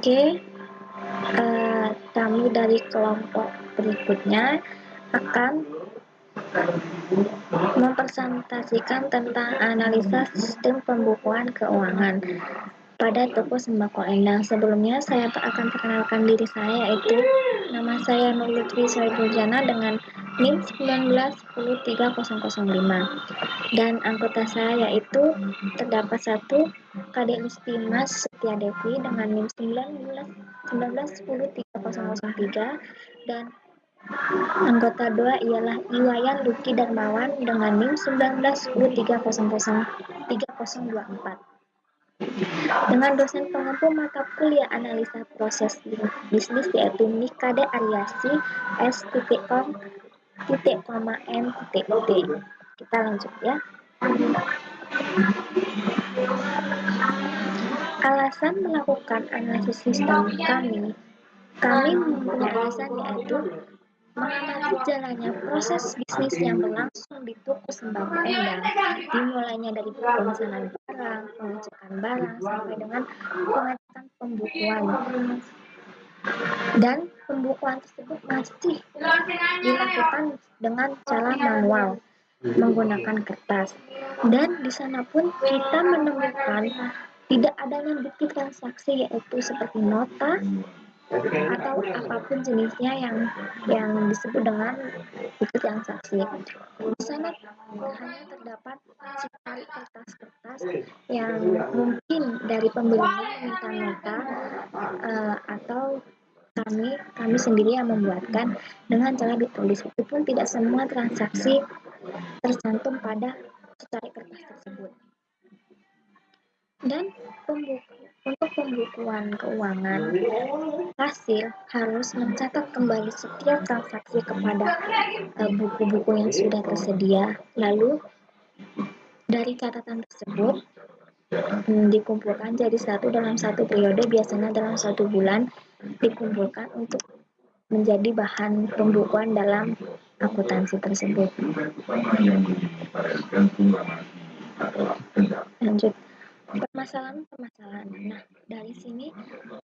Oke, kami dari kelompok berikutnya akan mempresentasikan tentang analisa sistem pembukuan keuangan pada toko sembako Endang. Sebelumnya saya akan perkenalkan diri saya, yaitu nama saya Nur Lutfi Soebuljana dengan NIM 19103005 dan anggota saya yaitu terdapat satu Kade Listimas Setia Devi dengan NIM 19103003 dan anggota 2 ialah Iwayan Luki Darmawan dengan NIM 1910300324 dengan dosen pengampu mata kuliah analisa proses bisnis yaitu Mikade Aryasi S.com.m.t. Kita lanjut ya. Alasan melakukan analisis sistem kami mempunyai alasan yaitu mengamati jalannya proses bisnis yang berlangsung di toko sembako Endang, dimulainya dari pemesanan barang, pengecekan barang, sampai dengan pengecekan pembukuan. Dan pembukuan tersebut masih dilakukan dengan cara manual, menggunakan kertas. Dan di sana pun kita menemukan tidak adanya bukti transaksi yaitu seperti nota atau apapun jenisnya yang disebut dengan bukti transaksi. Di sana hanya terdapat secari kertas-kertas yang mungkin dari pembelinya meminta nota atau kami sendiri yang membuatkan dengan cara ditulis. Itu pun tidak semua transaksi tercantum pada secari kertas tersebut. Dan untuk pembukuan keuangan, kasir harus mencatat kembali setiap transaksi kepada buku-buku yang sudah tersedia. Lalu dari catatan tersebut dikumpulkan jadi satu dalam satu periode, biasanya dalam 1 bulan dikumpulkan untuk menjadi bahan pembukuan dalam akuntansi tersebut. Lanjut. Permasalahan. Nah, dari sini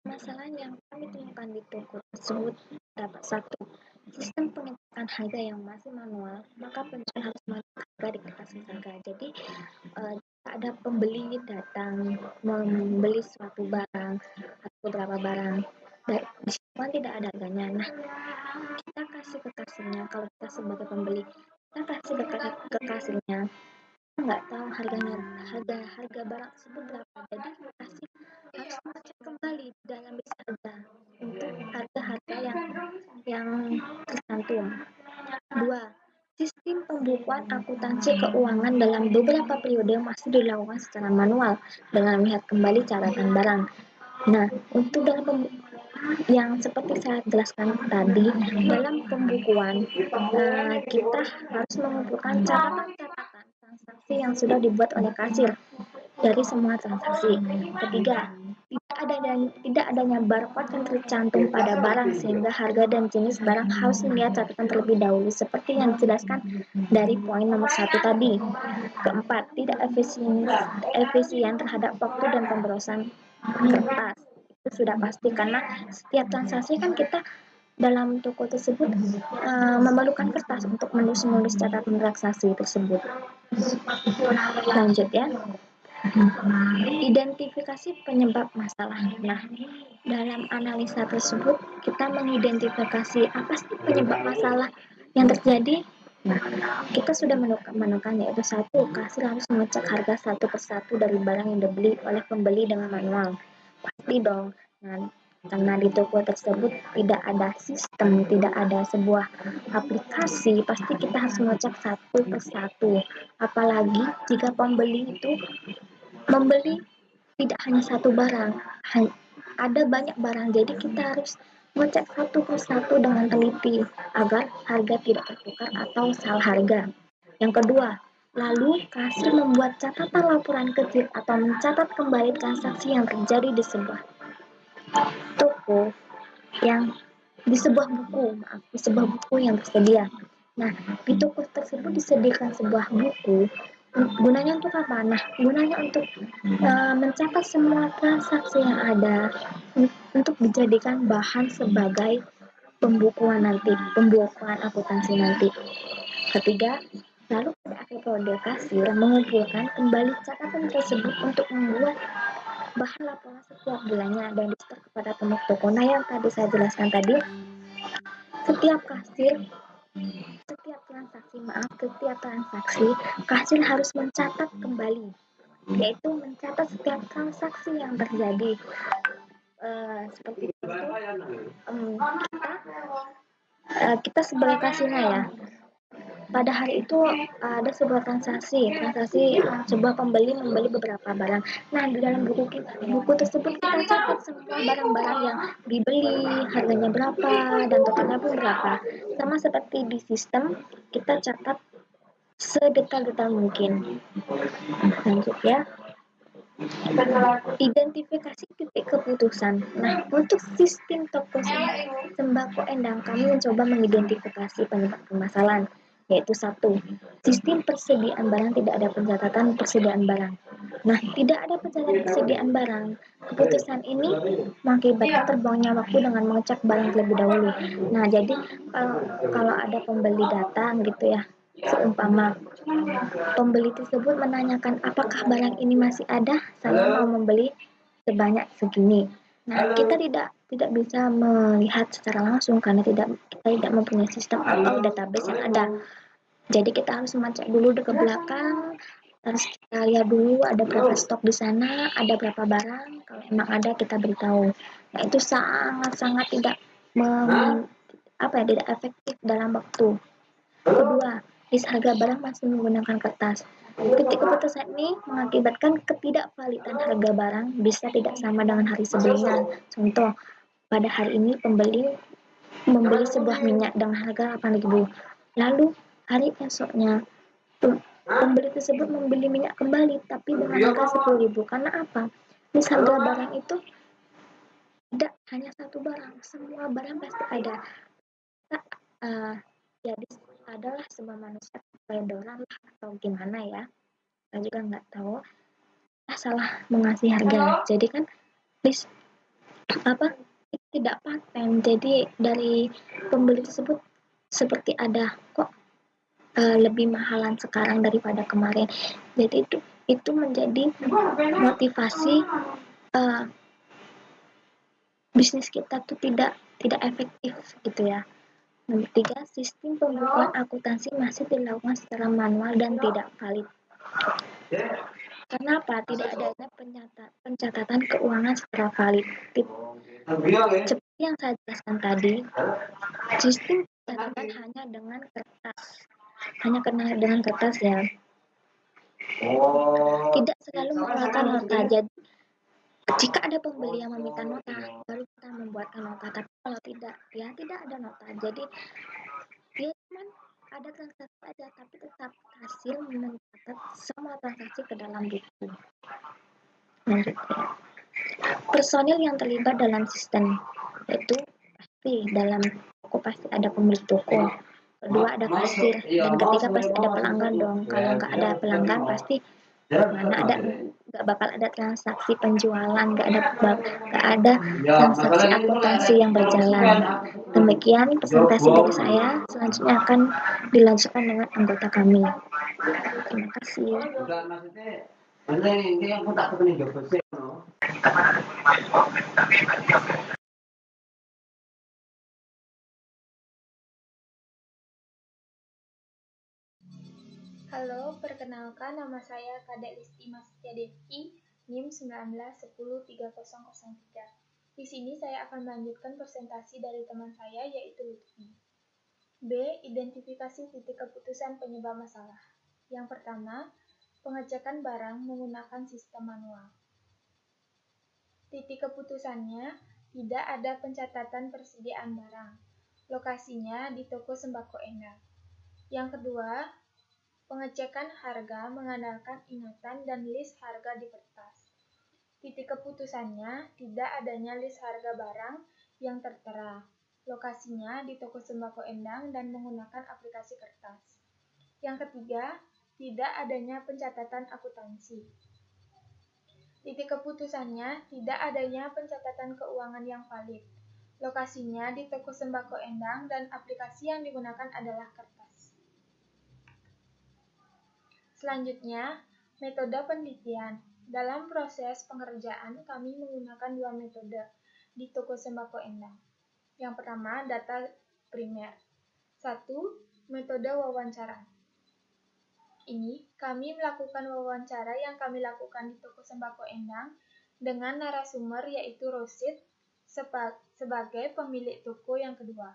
permasalahan yang kami temukan di toko tersebut dapat satu, sistem pengecekan harga yang masih manual, maka penjual harus mengecek harga di kertas harga. Jadi ada pembeli datang membeli suatu barang atau beberapa barang, di situ kan tidak ada harganya. Nah, kita kasih ke kasirnya, kalau kita sebagai pembeli, kita kasih ke kasirnya, nggak tahu harga barang tersebut berapa, jadi kasir harus mengecek kembali dalam list harga untuk harga-harga yang tercantum. 2. Sistem pembukuan akuntansi keuangan dalam beberapa periode masih dilakukan secara manual dengan melihat kembali catatan barang. Nah, untuk dalam yang seperti saya jelaskan tadi, dalam pembukuan kita harus mengumpulkan catatan-catatan transaksi yang sudah dibuat oleh kasir dari semua transaksi. Ketiga, tidak adanya barcode yang tercantum pada barang sehingga harga dan jenis barang harus melihat catatan terlebih dahulu seperti yang dijelaskan dari poin nomor 1 tadi. Keempat, tidak efisien terhadap waktu dan pemborosan kertas. Itu sudah pasti karena setiap transaksi kan kita dalam toko tersebut memerlukan kertas untuk menulis catatan transaksi tersebut. Lanjut ya. Identifikasi penyebab masalah. Nah, dalam analisa tersebut kita mengidentifikasi apa sih penyebab masalah yang terjadi. Nah, kita sudah menemukan yaitu satu, kasir harus mengecek harga satu persatu dari barang yang dibeli oleh pembeli dengan manual. Pasti dong. Nah, karena di toko tersebut tidak ada sistem, tidak ada sebuah aplikasi, pasti kita harus mengecek satu persatu. Apalagi jika pembeli itu membeli tidak hanya satu barang, ada banyak barang, jadi kita harus mengecek satu persatu dengan teliti agar harga tidak tertukar atau salah harga. Yang kedua, lalu kasir membuat catatan laporan kecil atau mencatat kembali transaksi yang terjadi di sebuah toko di sebuah buku yang tersedia. Nah, di toko tersebut disediakan sebuah buku. Gunanya untuk apa? Nah, gunanya untuk mencatat semua transaksi yang ada, untuk dijadikan bahan sebagai pembukuan akuntansi nanti. Ketiga, lalu pada akhir periode kasir mengumpulkan kembali catatan tersebut untuk membuat bahan laporan setiap bulannya dan disetor kepada pemilik toko. Nah, yang tadi saya jelaskan tadi, setiap kasir, setiap transaksi, kasir harus mencatat kembali, yaitu mencatat setiap transaksi yang terjadi. Seperti itu, kita sebagai kasirnya ya, pada hari itu ada sebuah transaksi sebuah pembeli membeli beberapa barang. Nah, di dalam buku tersebut kita catat semua barang-barang yang dibeli, harganya berapa, dan totalnya pun berapa. Sama seperti di sistem, kita catat sedetail-detail mungkin. Lanjut ya. Identifikasi titik keputusan. Nah, untuk sistem toko sembako Endang, kami mencoba mengidentifikasi penyebab permasalahan, yaitu satu, sistem persediaan barang tidak ada pencatatan persediaan barang. Nah, tidak ada pencatatan persediaan barang. Keputusan ini mengakibatkan terbuangnya waktu dengan mengecek barang terlebih dahulu. Nah, jadi kalau ada pembeli datang gitu ya, seumpama pembeli tersebut menanyakan apakah barang ini masih ada, saya mau membeli sebanyak segini. Nah, kita tidak bisa melihat secara langsung karena kita tidak mempunyai sistem atau database yang ada. Jadi kita harus mengecek dulu ke belakang, harus kita lihat dulu ada berapa stok di sana, ada berapa barang. Kalau emang ada kita beritahu. Nah, itu sangat-sangat tidak tidak efektif dalam waktu. Kedua, list harga barang masih menggunakan kertas. Titik keputusan ini mengakibatkan ketidakvalidan harga barang bisa tidak sama dengan hari sebelumnya. Contoh, pada hari ini pembeli membeli sebuah minyak dengan harga 8.000. Lalu hari esoknya pembeli tersebut membeli minyak kembali tapi dengan harga 10.000. Karena apa? List harga barang itu tidak hanya satu barang, semua barang pasti ada. Jadi adalah sebuah manusia pedoran lah atau gimana ya, saya juga nggak tahu, salah mengasih harga. Jadi kan list tidak paten, jadi dari pembeli tersebut seperti ada kok lebih mahalan sekarang daripada kemarin. Jadi itu menjadi motivasi bisnis kita tuh tidak efektif gitu ya. Nomor 3, sistem pembukuan akuntansi masih dilakukan secara manual dan tidak valid. Kenapa? Tidak adanya pencatatan keuangan secara valid. Seperti yang saya jelaskan tadi, sistem pencatatan hanya dengan kertas ya. Tidak selalu mengeluarkan nota. Jadi jika ada pembeli yang meminta nota, baru kita membuatkan nota. Tapi kalau tidak, ya tidak ada nota. Jadi dia cuma ada transaksi aja, tapi tetap hasil mencatat semua transaksi ke dalam buku. Lanjutnya, personil yang terlibat dalam sistem, yaitu pasti dalam toko pasti ada pemilik toko, kedua ada kasir, dan ketiga pasti ada pelanggan dong. Kalau nggak ada pelanggan pasti mana ada, nggak bakal ada transaksi penjualan, nggak ada transaksi akuntansi yang berjalan. Demikian presentasi dari saya. Selanjutnya akan dilanjutkan dengan anggota kami. Terima kasih. Halo, perkenalkan nama saya Kadek Listi Mastia Devki, NIM 19103003. Di sini saya akan melanjutkan presentasi dari teman saya yaitu Lutfi. B. Identifikasi titik keputusan penyebab masalah. Yang pertama, pengecekan barang menggunakan sistem manual. Titik keputusannya, tidak ada pencatatan persediaan barang. Lokasinya di toko sembako Endang. Yang kedua, pengecekan harga mengandalkan ingatan dan list harga di kertas. Titik keputusannya, tidak adanya list harga barang yang tertera. Lokasinya di toko sembako Endang dan menggunakan aplikasi kertas. Yang ketiga, tidak adanya pencatatan akuntansi. Titik keputusannya tidak adanya pencatatan keuangan yang valid. Lokasinya di toko sembako Endang dan aplikasi yang digunakan adalah kertas. Selanjutnya, metode penelitian. Dalam proses pengerjaan, kami menggunakan dua metode di toko sembako Endang. Yang pertama, data primer. 1. Metode wawancara. Ini, kami melakukan wawancara yang kami lakukan di toko sembako Endang dengan narasumber yaitu Rosid sebagai pemilik toko yang kedua.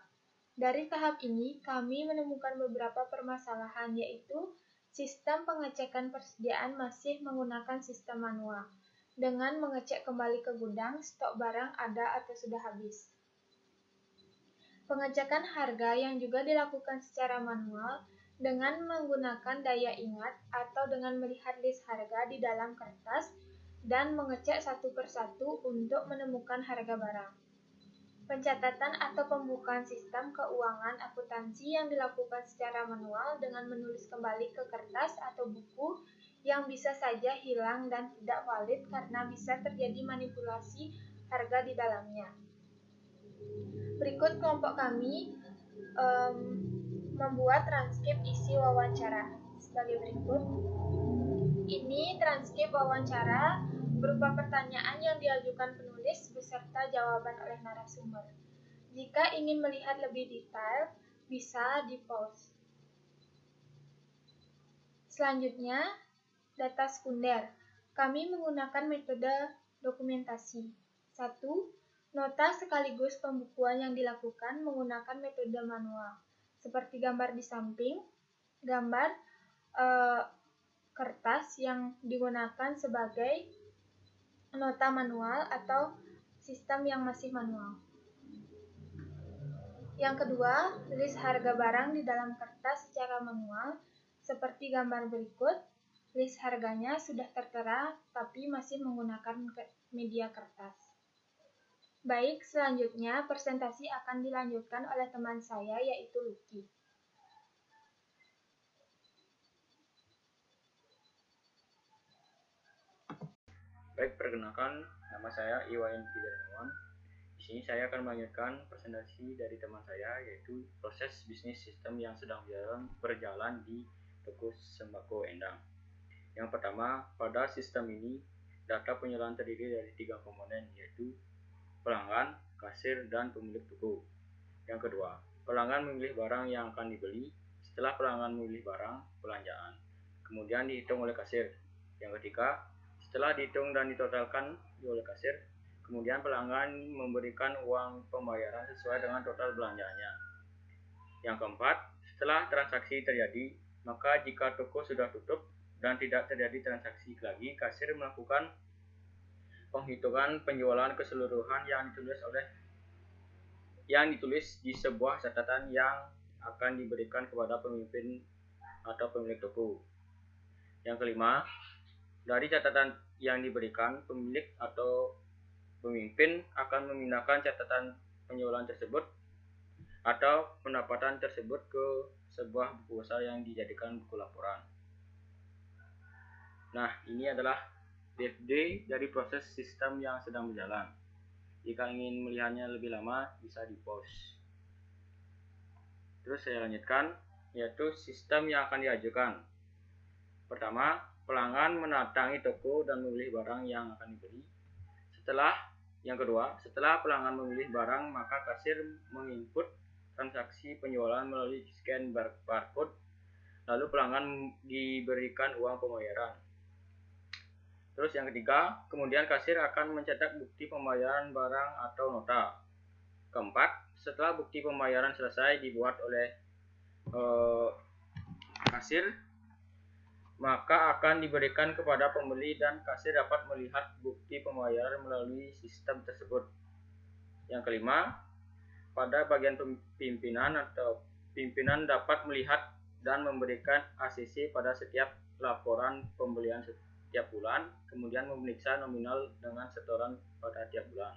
Dari tahap ini, kami menemukan beberapa permasalahan yaitu sistem pengecekan persediaan masih menggunakan sistem manual dengan mengecek kembali ke gudang stok barang ada atau sudah habis. Pengecekan harga yang juga dilakukan secara manual dengan menggunakan daya ingat atau dengan melihat list harga di dalam kertas dan mengecek satu persatu untuk menemukan harga barang. Pencatatan atau pembukaan sistem keuangan akuntansi yang dilakukan secara manual dengan menulis kembali ke kertas atau buku yang bisa saja hilang dan tidak valid karena bisa terjadi manipulasi harga di dalamnya. Berikut kelompok kami membuat transkrip isi wawancara sebagai berikut. Ini transkrip wawancara berupa pertanyaan yang diajukan penulis beserta jawaban oleh narasumber. Jika ingin melihat lebih detail, bisa di-pause. Selanjutnya, data sekunder. Kami menggunakan metode dokumentasi. 1. Nota sekaligus pembukuan yang dilakukan menggunakan metode manual, seperti gambar di samping, gambar kertas yang digunakan sebagai nota manual atau sistem yang masih manual. Yang kedua, list harga barang di dalam kertas secara manual, seperti gambar berikut. List harganya sudah tertera, tapi masih menggunakan media kertas. Baik, selanjutnya presentasi akan dilanjutkan oleh teman saya, yaitu Lucky. Baik, perkenalkan, nama saya Iwayan Fidarmawan. Di sini saya akan melanjutkan presentasi dari teman saya, yaitu proses bisnis sistem yang sedang berjalan di toko sembako Endang. Yang pertama, pada sistem ini, data penjualan terdiri dari 3 komponen, yaitu pelanggan, kasir, dan pemilik toko. Yang kedua, pelanggan memilih barang yang akan dibeli. Setelah pelanggan memilih barang belanjaan, kemudian dihitung oleh kasir. Yang ketiga, setelah dihitung dan ditotalkan oleh kasir, kemudian pelanggan memberikan uang pembayaran sesuai dengan total belanjanya. Yang keempat, setelah transaksi terjadi, maka jika toko sudah tutup dan tidak terjadi transaksi lagi, kasir melakukan penghitungan penjualan keseluruhan yang ditulis di sebuah catatan yang akan diberikan kepada pemimpin atau pemilik toko. Yang kelima, dari catatan yang diberikan, pemilik atau pemimpin akan memindahkan catatan penjualan tersebut atau pendapatan tersebut ke sebuah buku besar yang dijadikan buku laporan. Nah, ini adalah DFD dari proses sistem yang sedang berjalan. Jika ingin melihatnya lebih lama, bisa di-pause. Terus saya lanjutkan, yaitu sistem yang akan diajukan. Pertama, pelanggan mendatangi toko dan memilih barang yang akan dibeli. Yang kedua, setelah pelanggan memilih barang, maka kasir menginput transaksi penjualan melalui scan barcode, lalu pelanggan diberikan uang pembayaran. Terus yang ketiga, kemudian kasir akan mencetak bukti pembayaran barang atau nota. Keempat, setelah bukti pembayaran selesai dibuat oleh kasir, maka akan diberikan kepada pembeli dan kasir dapat melihat bukti pembayaran melalui sistem tersebut. Yang kelima, pada bagian pimpinan atau pimpinan dapat melihat dan memberikan ACC pada setiap laporan pembelian setiap bulan, kemudian memeriksa nominal dengan setoran pada tiap bulan.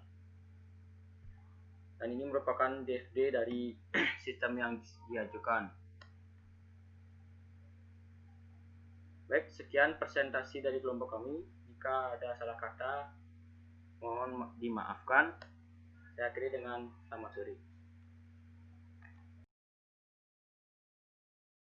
Dan ini merupakan DFD dari sistem yang diajukan. Baik, sekian presentasi dari kelompok kami. Jika ada salah kata, mohon dimaafkan. Saya akhiri dengan selamat sore.